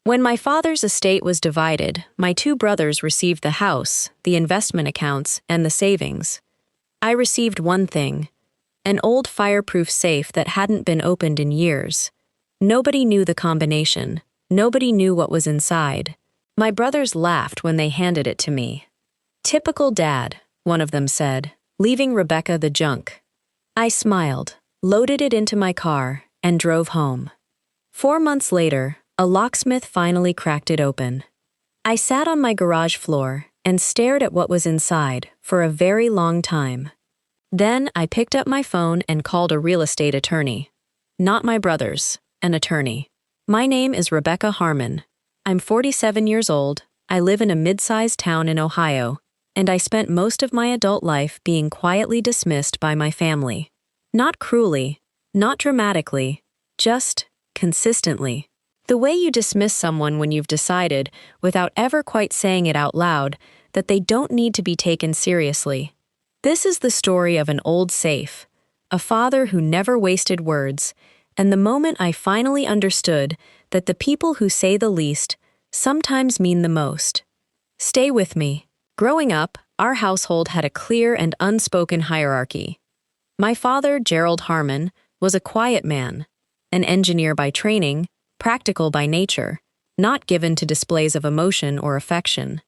When my father's estate was divided, my two brothers received the house, the investment accounts, and the savings. I received one thing: an old fireproof safe that hadn't been opened in years. Nobody knew the combination. Nobody knew what was inside. My brothers laughed when they handed it to me. "Typical dad," one of them said, leaving Rebecca the junk. I smiled, loaded it into my car, and drove home. 4 months later, a locksmith finally cracked it open. I sat on my garage floor and stared at what was inside for a very long time. Then I picked up my phone and called a real estate attorney. Not my brothers, an attorney. "My name is Rebecca Harmon. I'm 47 years old, I live in a mid-sized town in Ohio, and I spent most of my adult life being quietly dismissed by my family. Not cruelly, not dramatically, just consistently. The way you dismiss someone when you've decided, without ever quite saying it out loud, that they don't need to be taken seriously. This is the story of an old safe, a father who never wasted words, and the moment I finally understood that the people who say the least sometimes mean the most. Stay with me. Growing up, our household had a clear and unspoken hierarchy. My father, Gerald Harmon, was a quiet man, an engineer by training, practical by nature, not given to displays of emotion or affection.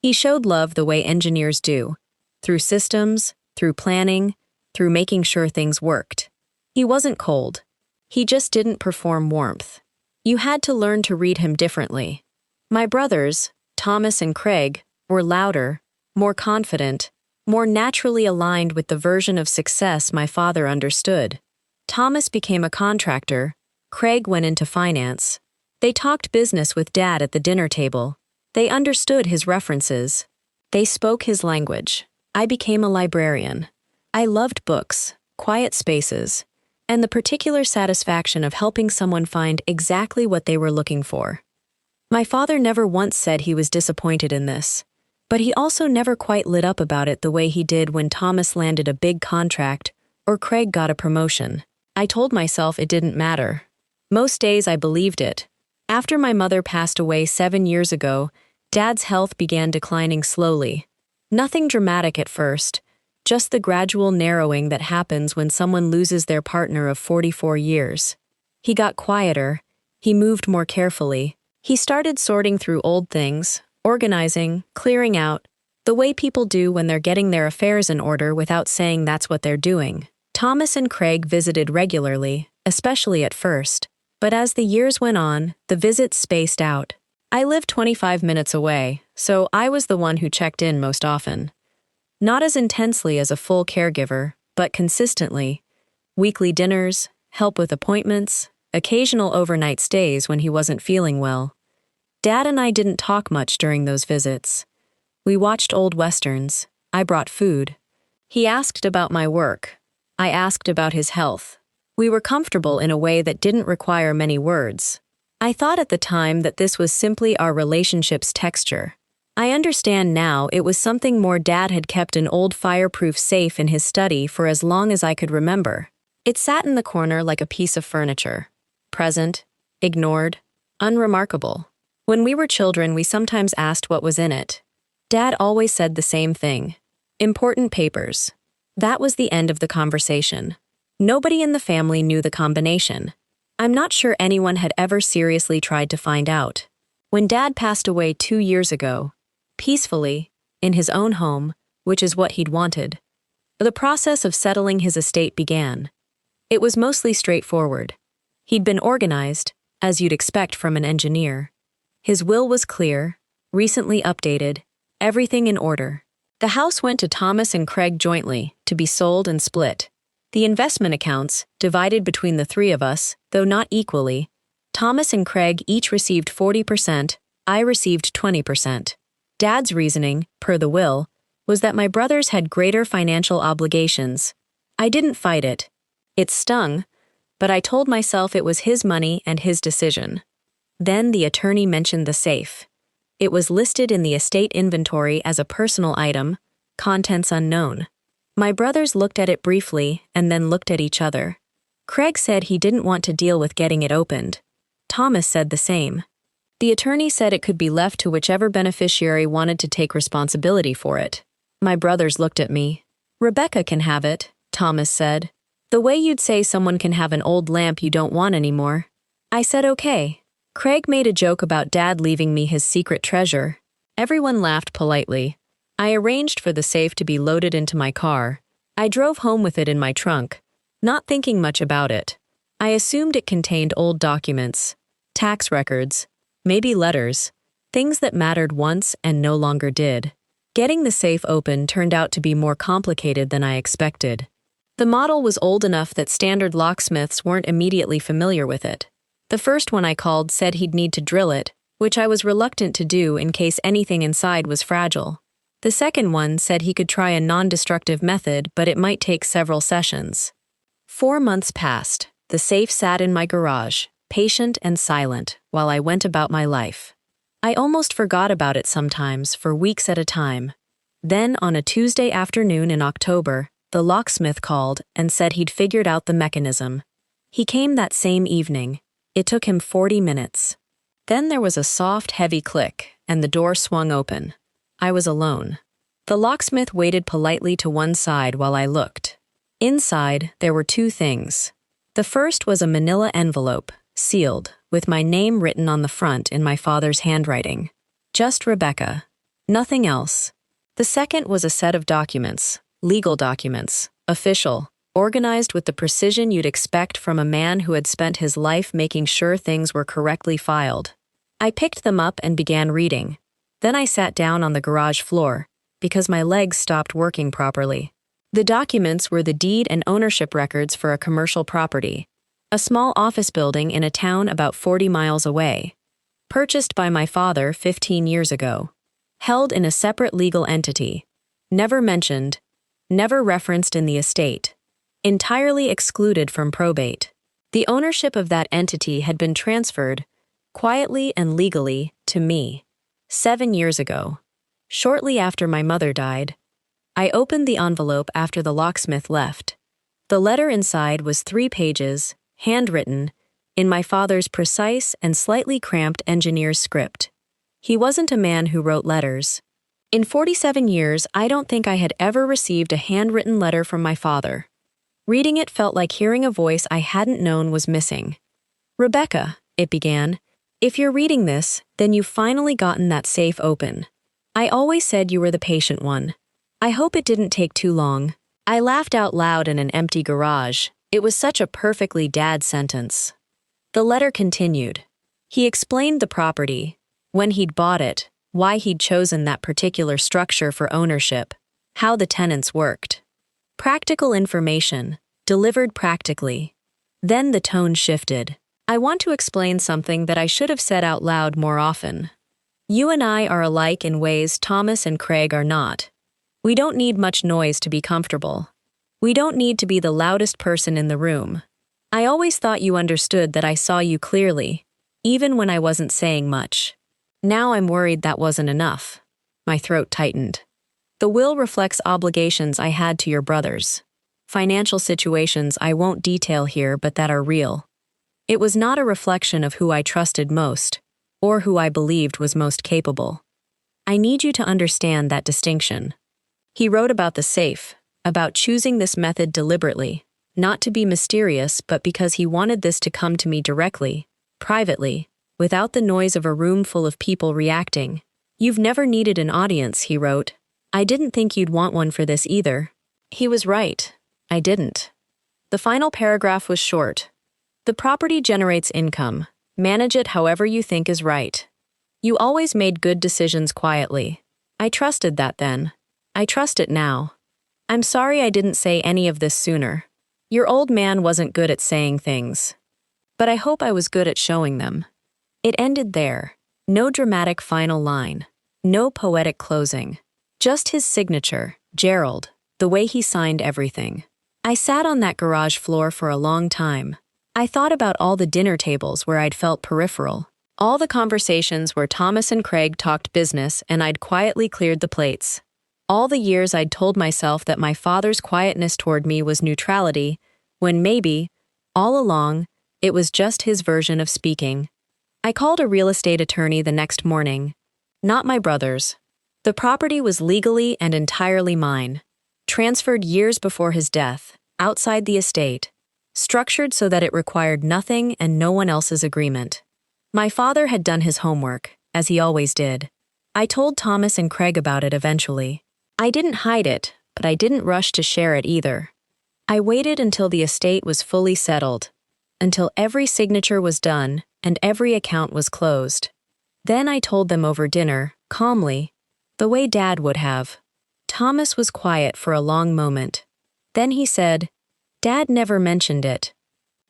He showed love the way engineers do, through systems, through planning, through making sure things worked. He wasn't cold. He just didn't perform warmth. You had to learn to read him differently. My brothers, Thomas and Craig, were louder, more confident, more naturally aligned with the version of success my father understood. Thomas became a contractor. Craig went into finance. They talked business with Dad at the dinner table. They understood his references. They spoke his language. I became a librarian. I loved books, quiet spaces, and the particular satisfaction of helping someone find exactly what they were looking for. My father never once said he was disappointed in this, but he also never quite lit up about it the way he did when Thomas landed a big contract or Craig got a promotion. I told myself it didn't matter. Most days I believed it. After my mother passed away 7 years ago, Dad's health began declining slowly. Nothing dramatic at first, just the gradual narrowing that happens when someone loses their partner of 44 years. He got quieter. He moved more carefully. He started sorting through old things, organizing, clearing out, the way people do when they're getting their affairs in order without saying that's what they're doing. Thomas and Craig visited regularly, especially at first. But as the years went on, the visits spaced out. I lived 25 minutes away, so I was the one who checked in most often. Not as intensely as a full caregiver, but consistently. Weekly dinners, help with appointments, occasional overnight stays when he wasn't feeling well. Dad and I didn't talk much during those visits. We watched old westerns. I brought food. He asked about my work. I asked about his health. We were comfortable in a way that didn't require many words. I thought at the time that this was simply our relationship's texture. I understand now it was something more. Dad had kept an old fireproof safe in his study for as long as I could remember. It sat in the corner like a piece of furniture. Present, ignored, unremarkable. When we were children, we sometimes asked what was in it. Dad always said the same thing: important papers. That was the end of the conversation. Nobody in the family knew the combination. I'm not sure anyone had ever seriously tried to find out. When Dad passed away 2 years ago, peacefully, in his own home, which is what he'd wanted, the process of settling his estate began. It was mostly straightforward. He'd been organized, as you'd expect from an engineer. His will was clear, recently updated, everything in order. The house went to Thomas and Craig jointly, to be sold and split. The investment accounts, divided between the three of us, though not equally. Thomas and Craig each received 40%, I received 20%. Dad's reasoning, per the will, was that my brothers had greater financial obligations. I didn't fight it. It stung, but I told myself it was his money and his decision. Then the attorney mentioned the safe. It was listed in the estate inventory as a personal item, contents unknown. My brothers looked at it briefly and then looked at each other. Craig said he didn't want to deal with getting it opened. Thomas said the same. The attorney said it could be left to whichever beneficiary wanted to take responsibility for it. My brothers looked at me. "Rebecca can have it," Thomas said. "The way you'd say someone can have an old lamp you don't want anymore." I said okay. Craig made a joke about Dad leaving me his secret treasure. Everyone laughed politely. I arranged for the safe to be loaded into my car. I drove home with it in my trunk, not thinking much about it. I assumed it contained old documents, tax records, maybe letters, things that mattered once and no longer did. Getting the safe open turned out to be more complicated than I expected. The model was old enough that standard locksmiths weren't immediately familiar with it. The first one I called said he'd need to drill it, which I was reluctant to do in case anything inside was fragile. The second one said he could try a non-destructive method, but it might take several sessions. 4 months passed. The safe sat in my garage, patient and silent, while I went about my life. I almost forgot about it sometimes, for weeks at a time. Then, on a Tuesday afternoon in October, the locksmith called and said he'd figured out the mechanism. He came that same evening. It took him 40 minutes. Then there was a soft, heavy click, and the door swung open. I was alone. The locksmith waited politely to one side while I looked. Inside, there were 2 things. The first was a manila envelope, sealed, with my name written on the front in my father's handwriting. Just Rebecca. Nothing else. The second was a set of documents, legal documents, official, organized with the precision you'd expect from a man who had spent his life making sure things were correctly filed. I picked them up and began reading. Then I sat down on the garage floor, because my legs stopped working properly. The documents were the deed and ownership records for a commercial property, a small office building in a town about 40 miles away, purchased by my father 15 years ago, held in a separate legal entity, never mentioned, never referenced in the estate, entirely excluded from probate. The ownership of that entity had been transferred, quietly and legally, to me. 7 years ago. Shortly after my mother died, I opened the envelope after the locksmith left. The letter inside was 3 pages, handwritten, in my father's precise and slightly cramped engineer's script. He wasn't a man who wrote letters. In 47 years, I don't think I had ever received a handwritten letter from my father. Reading it felt like hearing a voice I hadn't known was missing. "Rebecca," it began, "if you're reading this, then you've finally gotten that safe open. I always said you were the patient one. I hope it didn't take too long." I laughed out loud in an empty garage. It was such a perfectly Dad sentence. The letter continued. He explained the property, when he'd bought it, why he'd chosen that particular structure for ownership, how the tenants worked. Practical information, delivered practically. Then the tone shifted. "I want to explain something that I should have said out loud more often. You and I are alike in ways Thomas and Craig are not. We don't need much noise to be comfortable. We don't need to be the loudest person in the room. I always thought you understood that I saw you clearly, even when I wasn't saying much. Now I'm worried that wasn't enough." My throat tightened. "The will reflects obligations I had to your brothers. Financial situations I won't detail here but that are real. It was not a reflection of who I trusted most, or who I believed was most capable. I need you to understand that distinction." He wrote about the safe, about choosing this method deliberately, not to be mysterious but because he wanted this to come to me directly, privately, without the noise of a room full of people reacting. "You've never needed an audience," he wrote. "I didn't think you'd want one for this either." He was right. I didn't. The final paragraph was short. "The property generates income. Manage it however you think is right. You always made good decisions quietly. I trusted that then. I trust it now. I'm sorry I didn't say any of this sooner. Your old man wasn't good at saying things. But I hope I was good at showing them." It ended there. No dramatic final line. No poetic closing. Just his signature, Gerald, the way he signed everything. I sat on that garage floor for a long time. I thought about all the dinner tables where I'd felt peripheral, all the conversations where Thomas and Craig talked business and I'd quietly cleared the plates, all the years I'd told myself that my father's quietness toward me was neutrality, when maybe, all along, it was just his version of speaking. I called a real estate attorney the next morning. Not my brother's. The property was legally and entirely mine. Transferred years before his death, outside the estate. Structured so that it required nothing and no one else's agreement. My father had done his homework, as he always did. I told Thomas and Craig about it eventually. I didn't hide it, but I didn't rush to share it either. I waited until the estate was fully settled, until every signature was done and every account was closed. Then I told them over dinner, calmly, the way Dad would have. Thomas was quiet for a long moment. Then he said, "Dad never mentioned it."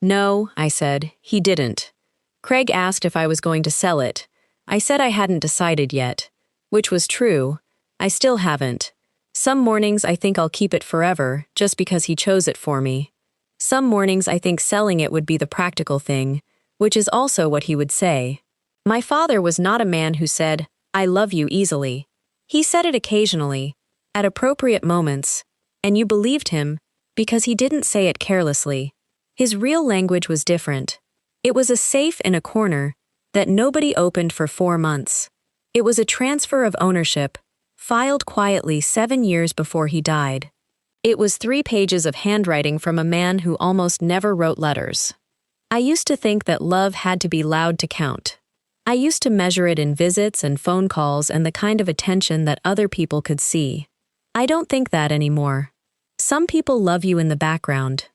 "No," I said, "he didn't. Craig asked if I was going to sell it. I said I hadn't decided yet." Which was true. I still haven't. Some mornings I think I'll keep it forever, just because he chose it for me. Some mornings I think selling it would be the practical thing, which is also what he would say. My father was not a man who said, "I love you" easily. He said it occasionally, at appropriate moments, and you believed him, because he didn't say it carelessly. His real language was different. It was a safe in a corner that nobody opened for 4 months. It was a transfer of ownership, filed quietly 7 years before he died. It was 3 pages of handwriting from a man who almost never wrote letters. I used to think that love had to be loud to count. I used to measure it in visits and phone calls and the kind of attention that other people could see. I don't think that anymore. Some people love you in the background,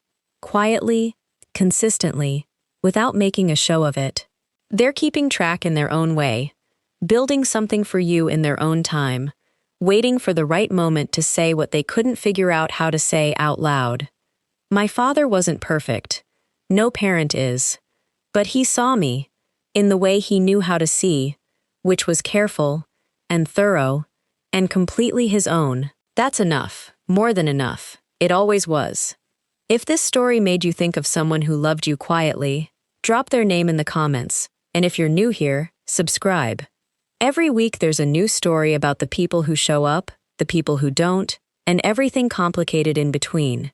quietly, consistently, without making a show of it. They're keeping track in their own way, building something for you in their own time, waiting for the right moment to say what they couldn't figure out how to say out loud. My father wasn't perfect. No parent is. But he saw me, in the way he knew how to see, which was careful, and thorough, and completely his own. That's enough, more than enough. It always was. If this story made you think of someone who loved you quietly, drop their name in the comments, and if you're new here, subscribe. Every week there's a new story about the people who show up, the people who don't, and everything complicated in between.